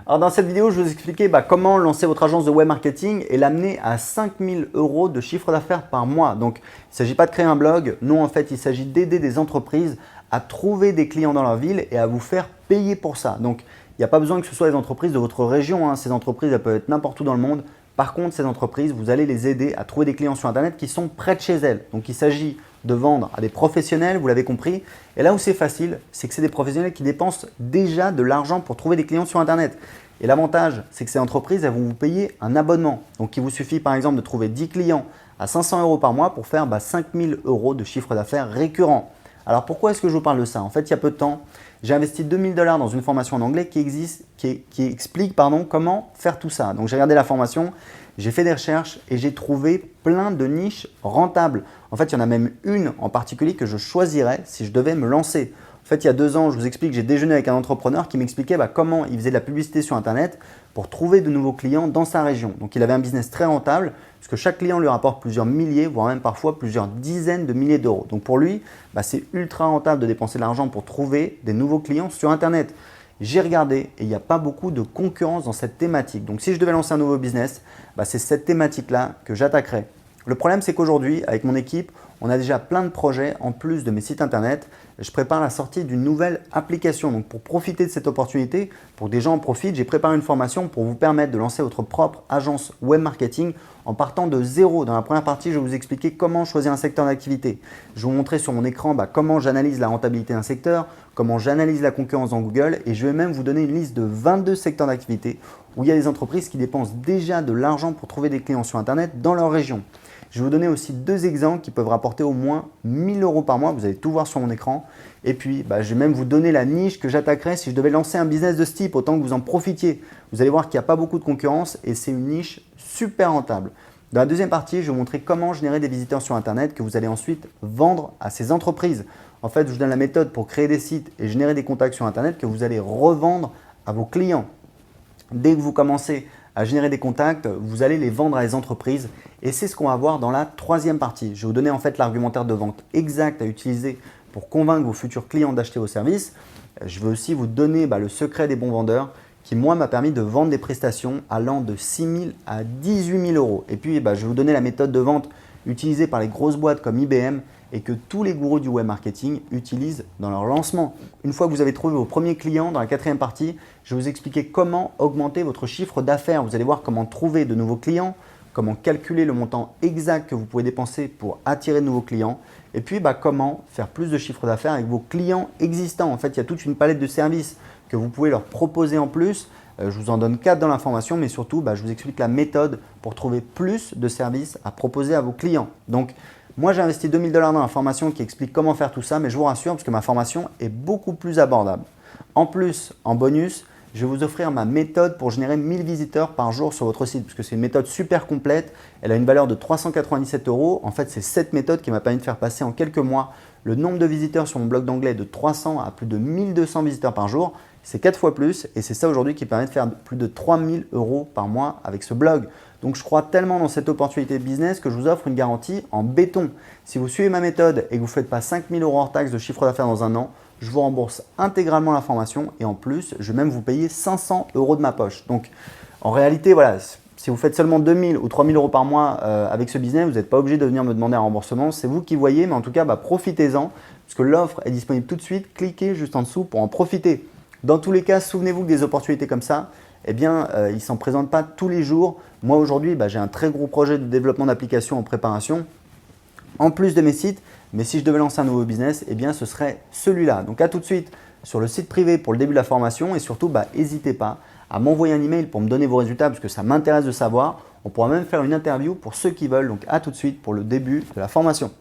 Alors dans cette vidéo, je vais vous expliquer comment lancer votre agence de web marketing et l'amener à 5 000 € de chiffre d'affaires par mois. Donc, il ne s'agit pas de créer un blog. Non, en fait, il s'agit d'aider des entreprises à trouver des clients dans leur ville et à vous faire payer pour ça. Donc, il n'y a pas besoin que ce soit les entreprises de votre région. Ces entreprises, elles peuvent être n'importe où dans le monde. Par contre, ces entreprises, vous allez les aider à trouver des clients sur Internet qui sont près de chez elles. Donc, il s'agit de vendre à des professionnels, vous l'avez compris. Et là où c'est facile, c'est que c'est des professionnels qui dépensent déjà de l'argent pour trouver des clients sur Internet. Et l'avantage, c'est que ces entreprises, elles vont vous payer un abonnement. Donc, il vous suffit par exemple de trouver 10 clients à 500 € par mois pour faire 5 000 € de chiffre d'affaires récurrent. Alors, pourquoi est-ce que je vous parle de ça? En fait, il y a peu de temps, j'ai investi 2 000 $ dans une formation en anglais qui explique comment faire tout ça. Donc, j'ai regardé la formation, j'ai fait des recherches et j'ai trouvé plein de niches rentables. En fait, il y en a même une en particulier que je choisirais si je devais me lancer. En fait, il y a 2 ans, je vous explique, j'ai déjeuné avec un entrepreneur qui m'expliquait comment il faisait de la publicité sur Internet pour trouver de nouveaux clients dans sa région. Donc, il avait un business très rentable puisque chaque client lui rapporte plusieurs milliers, voire même parfois plusieurs dizaines de milliers d'euros. Donc, pour lui, c'est ultra rentable de dépenser de l'argent pour trouver des nouveaux clients sur Internet. J'ai regardé et il n'y a pas beaucoup de concurrence dans cette thématique. Donc, si je devais lancer un nouveau business, c'est cette thématique-là que j'attaquerais. Le problème, c'est qu'aujourd'hui, avec mon équipe, on a déjà plein de projets en plus de mes sites internet. Je prépare la sortie d'une nouvelle application. Donc, pour profiter de cette opportunité, pour que des gens en profitent, j'ai préparé une formation pour vous permettre de lancer votre propre agence web marketing en partant de zéro. Dans la première partie, je vais vous expliquer comment choisir un secteur d'activité. Je vais vous montrer sur mon écran comment j'analyse la rentabilité d'un secteur, comment j'analyse la concurrence dans Google et je vais même vous donner une liste de 22 secteurs d'activité où il y a des entreprises qui dépensent déjà de l'argent pour trouver des clients sur Internet dans leur région. Je vais vous donner aussi 2 exemples qui peuvent rapporter au moins 1 000 € par mois. Vous allez tout voir sur mon écran. Et puis, je vais même vous donner la niche que j'attaquerais si je devais lancer un business de ce type, autant que vous en profitiez. Vous allez voir qu'il n'y a pas beaucoup de concurrence et c'est une niche super rentable. Dans la deuxième partie, je vais vous montrer comment générer des visiteurs sur Internet que vous allez ensuite vendre à ces entreprises. En fait, je vous donne la méthode pour créer des sites et générer des contacts sur Internet que vous allez revendre à vos clients. Dès que vous commencez à générer des contacts, vous allez les vendre à des entreprises et c'est ce qu'on va voir dans la troisième partie. Je vais vous donner en fait l'argumentaire de vente exact à utiliser pour convaincre vos futurs clients d'acheter vos services. Je vais aussi vous donner le secret des bons vendeurs qui, moi, m'a permis de vendre des prestations allant de 6 000 à 18 000 €. Et puis, je vais vous donner la méthode de vente utilisée par les grosses boîtes comme IBM et que tous les gourous du web marketing utilisent dans leur lancement. Une fois que vous avez trouvé vos premiers clients, dans la quatrième partie, je vais vous expliquer comment augmenter votre chiffre d'affaires. Vous allez voir comment trouver de nouveaux clients, comment calculer le montant exact que vous pouvez dépenser pour attirer de nouveaux clients et puis comment faire plus de chiffre d'affaires avec vos clients existants. En fait, il y a toute une palette de services que vous pouvez leur proposer en plus. Je vous en donne 4 dans l'information, mais surtout, je vous explique la méthode pour trouver plus de services à proposer à vos clients. Donc, moi, j'ai investi 2 000 $ dans la formation qui explique comment faire tout ça, mais je vous rassure parce que ma formation est beaucoup plus abordable. En plus, en bonus, je vais vous offrir ma méthode pour générer 1000 visiteurs par jour sur votre site parce que c'est une méthode super complète. Elle a une valeur de 397 €. En fait, c'est cette méthode qui m'a permis de faire passer en quelques mois le nombre de visiteurs sur mon blog d'anglais de 300 à plus de 1200 visiteurs par jour. C'est 4 fois plus et c'est ça aujourd'hui qui permet de faire plus de 3 000 € par mois avec ce blog. Donc, je crois tellement dans cette opportunité de business que je vous offre une garantie en béton. Si vous suivez ma méthode et que vous ne faites pas 5 000 € hors taxe de chiffre d'affaires dans un an, je vous rembourse intégralement la formation et en plus, je vais même vous payer 500 € de ma poche. Donc, en réalité, voilà, si vous faites seulement 2 000 ou 3 000 € par mois avec ce business, vous n'êtes pas obligé de venir me demander un remboursement. C'est vous qui voyez, mais en tout cas, profitez-en parce que l'offre est disponible tout de suite. Cliquez juste en dessous pour en profiter. Dans tous les cas, souvenez-vous que des opportunités comme ça, ils ne s'en présentent pas tous les jours. Moi, aujourd'hui, j'ai un très gros projet de développement d'application en préparation, en plus de mes sites. Mais si je devais lancer un nouveau business, ce serait celui-là. Donc, à tout de suite sur le site privé pour le début de la formation et surtout, n'hésitez pas à m'envoyer un email pour me donner vos résultats parce que ça m'intéresse de savoir. On pourra même faire une interview pour ceux qui veulent. Donc, à tout de suite pour le début de la formation.